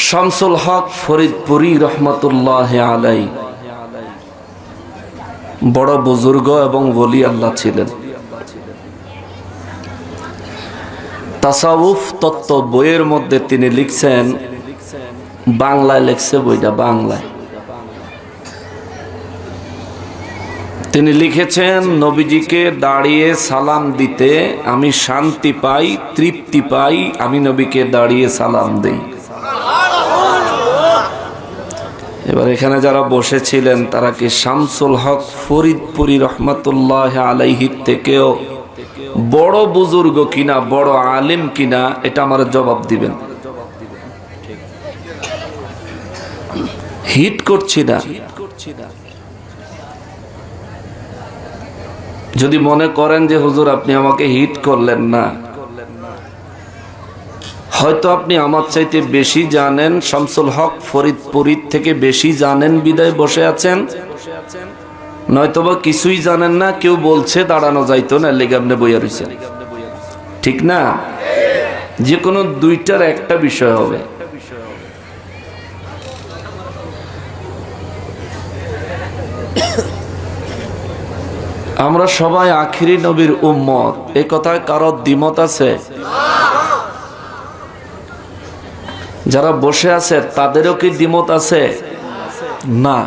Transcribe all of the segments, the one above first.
শামসুল হক ফরিদপুরি রহমতুল্লাহ আলাই বড় বুজুর্গ এবং ওলি আল্লাহ ছিলেন। তাসাউফ তত্ত্ব বইয়ের মধ্যে তিনি লিখছেন, বাংলায় লিখছে বইটা, বাংলায় তিনি লিখেছেন, নবীজিকে দাঁড়িয়ে সালাম দিতে আমি শান্তি পাই, তৃপ্তি পাই, আমি নবীকে দাঁড়িয়ে সালাম দেই। এবার এখানে যারা বসেছিলেন তারা কি শামসুল হক ফরিদপুরি রহমতুল্লাহ আলাইহির থেকেও বড় বুজুর্গ কিনা, বড় আলেম কিনা, এটা আমার জবাব দিবেন। হিট করছি না। যদি মনে করেন যে হুজুর আপনি আমাকে হিট করলেন না, হয়তো আপনি আমার চাইতে বেশি জানেন, শামসুল হক ফরিদপুরীর থেকে বেশি জানেন বিদায় বসে আছেন, নয়তোবা কিছুই জানেন না, কেউ বলছে দাঁড়ানো যাইতো না, লেগে আপনি বইয়া রয়েছেন। ঠিক না? যে কোনো দুইটার একটা বিষয় হবে। আমরা সবাই আখিরি নবীর উম্মত, এ কথায় কারো দ্বিমত আছে? যারা বসে আছে তাদেরও কি দ্বিমত আছে? না।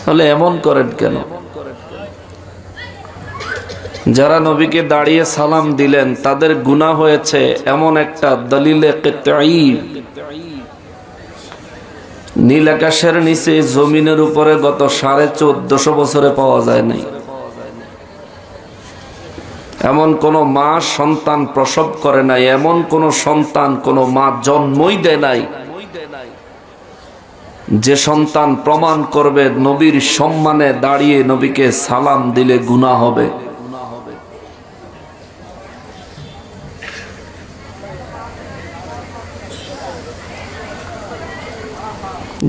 তাহলে এমন করেন কেন? যারা নবীকে দাঁড়িয়ে সালাম দিলেন তাদের গুনাহ হয়েছে এমন একটা দলিলে কিতাই নীল আকাশের নিচে জমিনের উপরে গত 1450 বছরে পাওয়া যায় নাই। এমন কোন মা সন্তান প্রসব করে নাই, এমন কোন সন্তান কোন মা জন্মই দেয় নাই যে সন্তান প্রমাণ করবে নবীর সম্মানে দাঁড়িয়ে নবীকে সালাম দিলে গুনাহ হবে।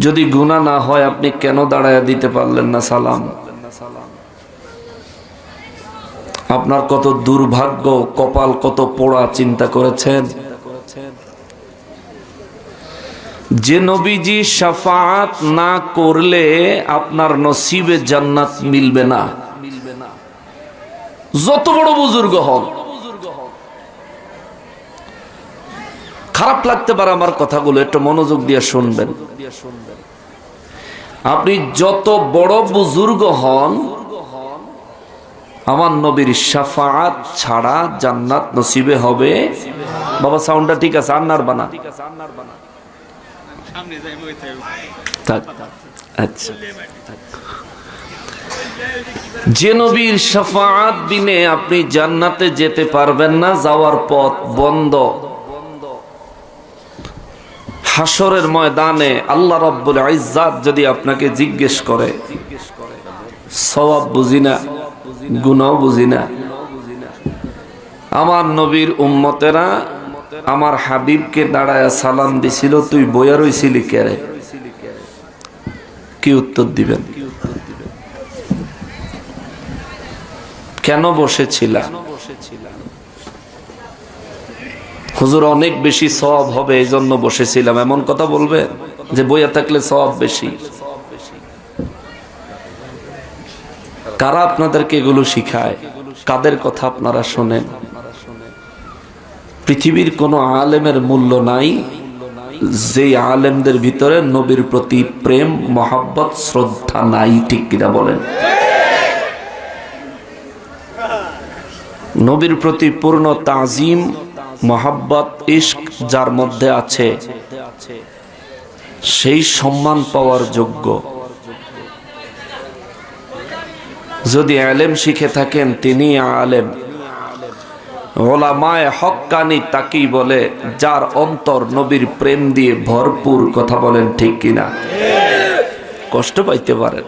যদি গুনাহ না হয় আপনি কেন দাঁড়ায় দিতে পারলেন না সালাম? আপনার কত দুর্ভাগ্য, কপাল কত পোড়া, চিন্তা করেছেন? যে নবীজি শাফাআত না করলে আপনার নসিবে জান্নাত মিলবে না, যত বড় বুজুর্গ হন। খারাপ লাগতে পারে আমার কথাগুলো, একটু মনোযোগ দিয়ে শুনবেন। আপনি যত বড় বুজুর্গ হন, আমার নবীর শাফাআত ছাড়া জান্নাত নসিবে হবে। বাবা সাউন্ডটা ঠিক আছে? আন্নার বানা। আচ্ছা, যে নবীর শাফাআত বিনে আপনি জান্নাতে যেতে পারবেন না, যাওয়ার পথ বন্ধ। হাসরের ময়দানে আল্লাহ রাব্বুল ইজ্জাত যদি আপনাকে জিজ্ঞেস করে, সওয়াব বুঝি না, গুনাহ বুঝি না, আমার নবীর উম্মতেরা আমার হাবিবকে দাঁড়ায় সালাম দিছিল, তুই বইয়া রইছিলি কেরে? কি উত্তর দিবেন? কেন বসেছিলা? হুজুর অনেক বেশি সওয়াব হবে এই জন্য বসেছিলাম, এমন কথা বলবে যে বইয়া থাকলে সওয়াব বেশি? কারা আপনাদেরকে এগুলো শিখায়? কাদের কথা আপনারা শোনেন? পৃথিবীর কোন আলেমের মূল্য নাই যে আলেমদের ভিতরে নবীর প্রতি প্রেম, মহব্বত, শ্রদ্ধা নাই। ঠিক কিনা বলেন? নবীর প্রতি পূর্ণ তাজিম, মহব্বত, ইশক যার মধ্যে আছে, সেই সম্মান পাওয়ার যোগ্য। যদি আলেম শিখে থাকেন তিনি আলেম। ওলামায়ে হক্কানি তাকেই বলে যার অন্তর নবীর প্রেম দিয়ে ভরপুর। কথা বলেন ঠিক কিনা? কষ্ট পাইতে পারেন।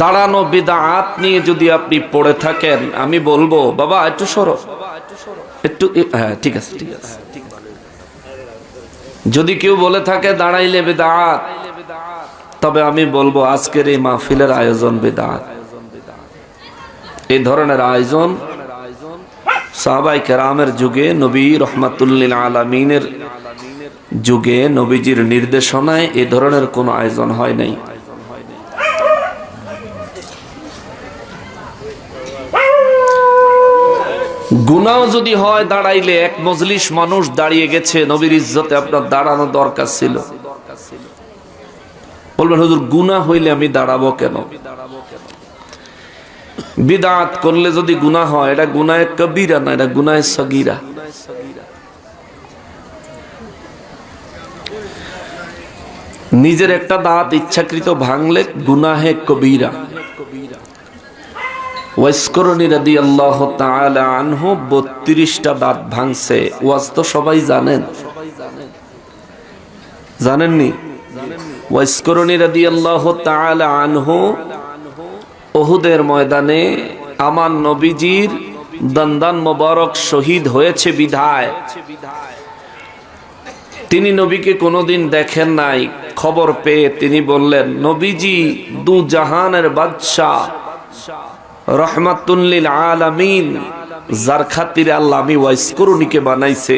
দাঁড়ানো বিদআত নিয়ে যদি আপনি পড়ে থাকেন, আমি বলবো বাবা একটু সরো, একটু, হ্যাঁ ঠিক আছে, ঠিক আছে। যদি কেউ বলে থাকে দাঁড়াইলে বিদআত, তবে আমি বলবো আজকের এই মাহফিলের আয়োজন বিদআত। এই ধরনের আয়োজন সাহাবায়ে কেরামের যুগে, নবী রহমাতুল্লিল আলামিনের যুগে নবীজির নির্দেশনায় এ ধরনের কোনো আয়োজন হয় নাই। গুনাহ যদি হয় দাঁড়াইলে, এক মজলিস মানুষ দাঁড়িয়ে গেছে, নবীর ইজ্জতে আপনার দাঁড়ানো দরকার ছিল। বলবেন হুজুর গুনাহ হইলে আমি দাঁড়াবো কেন? বিদআত করলে যদি গুনাহ হয়, এটা গুনাহে কবিরা না, এটা গুনাহে সগীরা। নিজের একটা দাঁত ইচ্ছাকৃত ভাঙলে গুনাহে কবিরা। ওয়াইসকরণী রাদিয়াল্লাহু তাআলা আনহু 32টা দাঁত ভাঙছে। ওয়াজ তো সবাই জানেন, জানেননি? ওয়াইসকরণী রাদিয়াল্লাহু তাআলা আনহু উহুদের ময়দানে আমার নবীজির দন্দান মোবারক শহীদ হয়েছে বিধায় তিনি নবীকে কোনোদিন দেখেন নাই। খবর পেয়ে তিনি বললেন, নবীজি দু জাহানের বাদশাহ, রহমাতুল লিল আলামিন, যার খাতিরে আল্লাহ আমি ওয়াইসকরণীকে বানাইছে,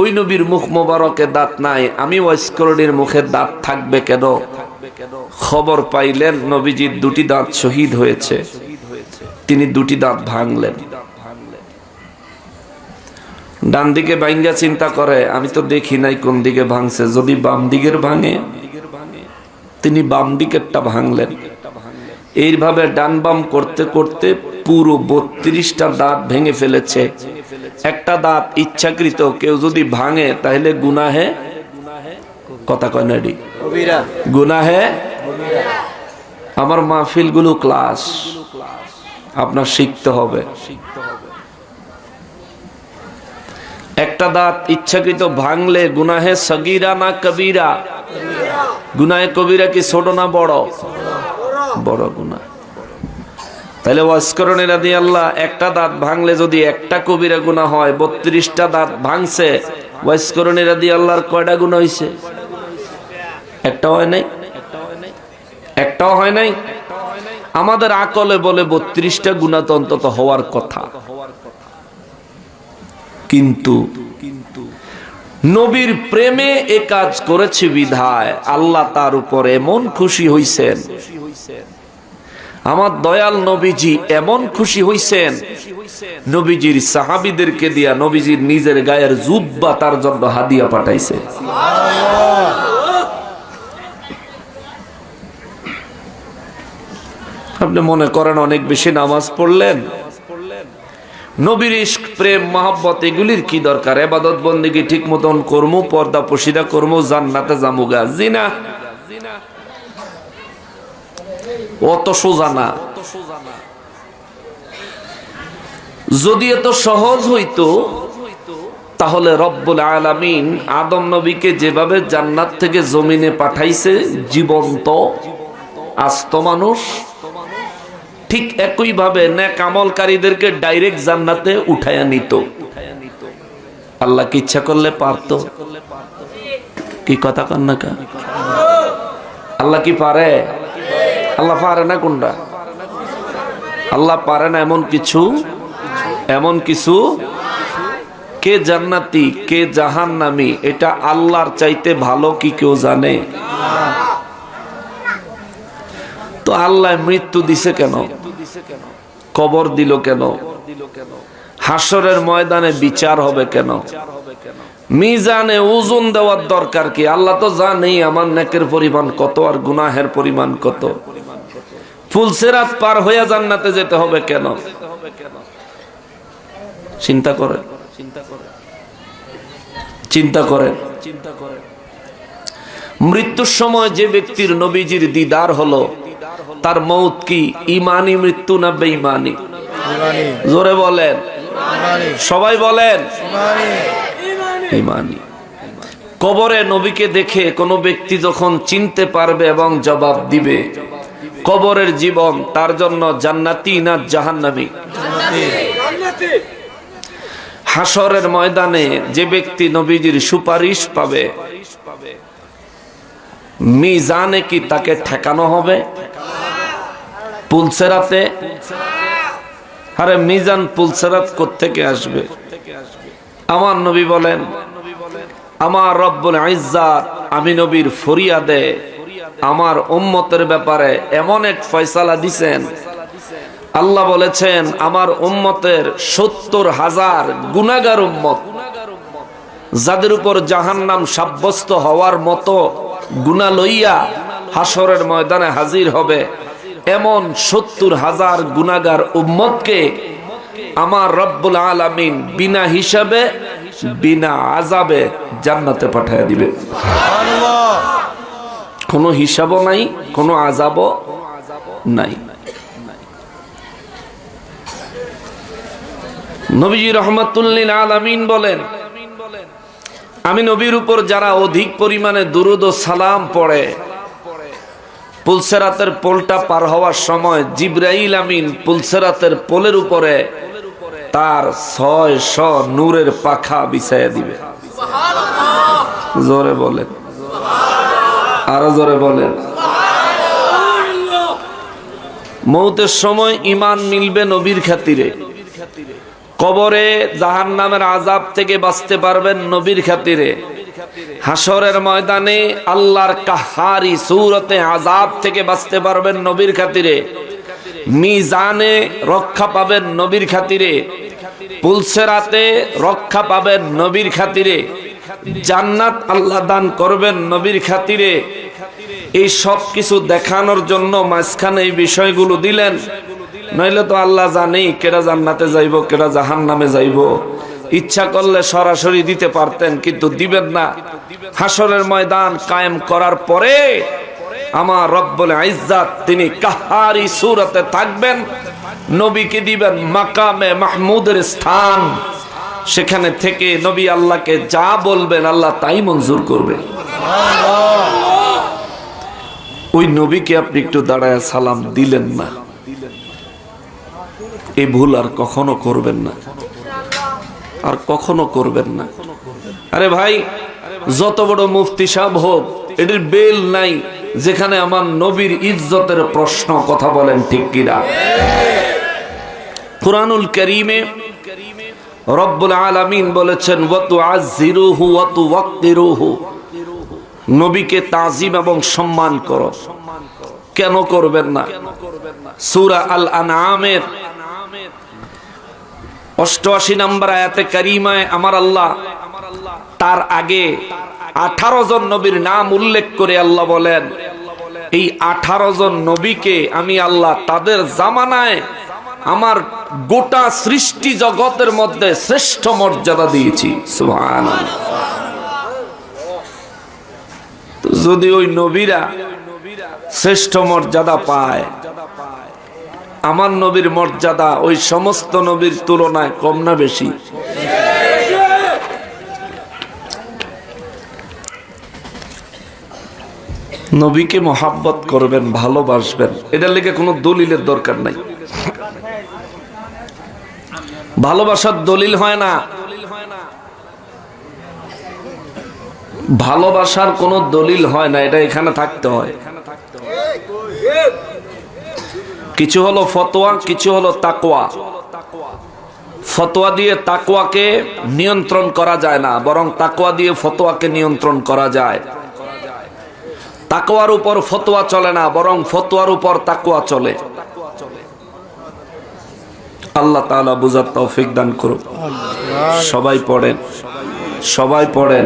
ওই নবীর মুখ মোবারকে দাঁত নাই, আমি ওয়াইসকরণীর মুখে দাঁত থাকবে কেন? খবর পাইলেন নবীজির দুটি দাঁত শহীদ হয়েছে, তিনি দুটি দাঁত ভাঙলেন। ডান দিকে ভাঙ্গা চিন্তা করে, আমি তো দেখি নাই কোন দিকে ভাঙছে, যদি বাম দিকের ভাঙে, তিনি বাম দিকেরটা ভাঙলেন। এইভাবে ডান বাম করতে করতে পুরো 32টা দাঁত ভেঙে ফেলেছে। একটা দাঁত ইচ্ছাকৃত কেউ যদি ভাঙে তাহলে গুনাহে, কথা কয় না, গুনাহে। আমার মাহফিল গুলো ক্লাস, আপনার শিখতে হবে। একটা দাঁত ইচ্ছাকৃত ভাঙলে গুনাহে সগীরা না কবিরা? গুনাহে কবিরা কি ছোট না বড়? বড় গুনাহ। তাহলে ওয়াসকরণী রাদিয়াল্লাহু একটা দাঁত ভাঙলে যদি একটা কবিরা গুনাহ হয়, 32টা দাঁত ভাঙছে, ওয়াসকরণী রাদিয়াল্লাহর কয়টা গুনাহ হইছে? একটাও হয় নাই, একটাও হয় নাই। আমাদের আকলে বলে 32টা গুনাহ তো অন্তত হওয়ার কথা, কিন্তু নবীর প্রেমে এ কাজ করেছে বিধায় আল্লাহ তার উপর এমন খুশি হইছেন। আমার দয়াল নবীজি এমন খুশি হইছেন, নবীজির সাহাবীদেরকে দিয়া নবীজির নিজের গায়ের জুব্বা তার জন্য হাদিয়া পাঠাইছে। আপনি মনে করেন অনেক বেশি নামাজ পড়লেন, নবীর ইশক, প্রেম, মহব্বত এগুলির কি দরকার? ইবাদত বন্দেগী ঠিক মতন করমু, পর্দা পশিদা করমু, জান্নাতে যামুগা। জিনা অত সোজা না। যদি এত সহজ হইতো তাহলে রব্বুল আলামিন আদম নবীকে যেভাবে জান্নাত থেকে জমিনে পাঠাইছে জীবন্ত আস্ত মানুষ, ঠিক একই ভাবে নেক আমলকারীদেরকে ডাইরেক্ট জান্নাতে উঠায়া নিত। আল্লাহ কি ইচ্ছা করলে পারতো? কি কথা কন না কা? আল্লাহ কি পারে? আল্লাহ পারে না কোনটা? আল্লাহ পারে না এমন কিছু, এমন কিছু। কে জান্নাতি কে জাহান্নামী এটা আল্লাহর চাইতে ভালো কি কেউ জানে? তো আল্লাহ মৃত্যু দিছে কেন? কবর দিল কেন? হাসরের ময়দানে বিচার হবে কেন? মিজানে ওজন দেওয়ার দরকার কি? আল্লাহ তো জানেই আমার নেকের পরিমাণ কত আর গুনাহের পরিমাণ কত। ফুলসিরাত পার হইয়া জান্নাতে যেতে হবে কেন? চিন্তা করেন, চিন্তা করেন। মৃত্যুর সময় যে ব্যক্তির নবীজির দিদার হলো, তার মৌত কি ইমানি মৃত্যু না বেঈমানি? জোরে বলেন, সবাই বলেন ইমানি। কবরে নবীকে দেখে কোন ব্যক্তি যখন চিনতে পারবে এবং জবাব দিবে, কবরের জীবন তার জন্য জান্নাতি না জাহান্নামী? হাসরের ময়দানে যে ব্যক্তি নবীজির সুপারিশ পাবে, মিজানে কি তাকে ঠেকানো হবে? পুলসেরাতে আরে মিজান পুলসেরাত কোত্থেকে আসবে? আমার নবী বলেন, আমার রব্বুল ইজ্জাত আমি নবীর ফরিয়াদে আমার উম্মতের ব্যাপারে এমন এক ফয়সালা দিছেন। আল্লাহ বলেছেন আমার উম্মতের 70,000 গুনাহগার উম্মত, যাদের উপর জাহান্নাম সাব্যস্ত হওয়ার মতো গুনাহ লইয়া হাসরের ময়দানে হাজির হবে, এমন 70,000 গুনাহগার উম্মতকে আমার রব্বুল আলামিন বিনা হিসাবে বিনা আযাবে জান্নাতে পাঠিয়ে দিবে। কোনো হিসাবও নাই, কোনো আযাবও নাই। নবীজি রাহমাতুল লিল আলামিন বলেন, আমি নবীর উপর যারা অধিক পরিমাণে দুরূদ ও সালাম পড়ে, পুলসেরাতের পোলটা পার হওয়ার সময় জিবরাইল আমিন পুলসেরাতের পোলের উপরে তার 600 নূরের পাখা বিছাইয়া দিবে। জোরে বলেন, আরো জোরে বলেন। মৌতের সময় ঈমান মিলবে নবীর খাতিরে, কবরে জাহান্নামের আযাব থেকে বাঁচতে পারবেন নবীর খাতিরে, হাসরের ময়দানে আল্লাহর কাহারি সূরতে আযাব থেকে বাঁচতে পারবেন নবীর খাতিরে, মিজানে রক্ষা পাবেন নবীর খাতিরে, পুলসেরাতে রক্ষা পাবেন নবীর খাতিরে, জান্নাত আল্লাহ দান করবেন নবীর খাতিরে। এই সব কিছু দেখানোর জন্য মাঝখানে এই বিষয়গুলো দিলেন, নইলে তো আল্লাহ জানেই কেডা জান্নাতে যাইব কেডা জাহান্নামে যাইব। ইচ্ছা করলে সরাসরি দিতে পারতেন, কিন্তু দিবেন না। হাসরের ময়দান কায়েম করার পরে আমার রব্বুল ইজ্জাত তিনি কাহারি সূরতে থাকবেন, নবীকে দিবেন মাকামে মাহমুদের স্থান। সেখানে থেকে নবী আল্লাহকে যা বলবেন আল্লাহ তাই মঞ্জুর করবে। ওই নবীকে আপনি একটু দাঁড়ায় সালাম দিলেন না, এই ভুল আর কখনো করবেন না, আর কখনো করবেন না। আরে ভাই, যত বড় মুফতি সাহেব হোক, এটির বেল নাই যেখানে আমার নবীর ইজ্জতের প্রশ্ন। কথা বলেন ঠিক কিনা? কুরআনুল কারীমে রব্বুল আলামিন বলেছেন ওয়া তুআযজিরুহু ওয়া তুওয়াক্কিরুহু, নবীকে তাজিম এবং সম্মান করো। কেন করবেন না? সূরা আল আনআমের 88 নম্বর আয়াতে কারিমায় আমার আল্লাহ তার আগে 18 জন নবীর নাম উল্লেখ করে আল্লাহ বলেন, এই 18 জন নবীকে আমি আল্লাহ তাদের জামানায় আমার গোটা সৃষ্টি জগতের মধ্যে শ্রেষ্ঠ মর্যাদা দিয়েছি। সুবহানাল্লাহ। যদি ওই নবীরা শ্রেষ্ঠ মর্যাদা পায়, আমার নবীর মর্যাদা ওই সমস্ত নবীর তুলনায় কম না বেশি? নবীকে মহাব্বত করবেন, ভালোবাসবেন, এটার লেগে কোনো দলিলের দরকার নাই। ভালোবাসার দলিল হয় না, ভালোবাসার কোনো দলিল হয় না, এটা এখানে থাকতে হয়। কিছু হলো ফতোয়া, কিছু হলো তাকওয়া। ফতোয়া দিয়ে তাকওয়াকে নিয়ন্ত্রণ করা যায় না, বরং তাকওয়া দিয়ে ফতোয়াকে নিয়ন্ত্রণ করা যায়। তাকওয়ার উপর ফতোয়া চলে না, বরং ফতোয়ার উপর তাকওয়া চলে। আল্লাহ তাআলা বুঝার তৌফিক দান করুন। সবাই পড়েন, সবাই পড়েন।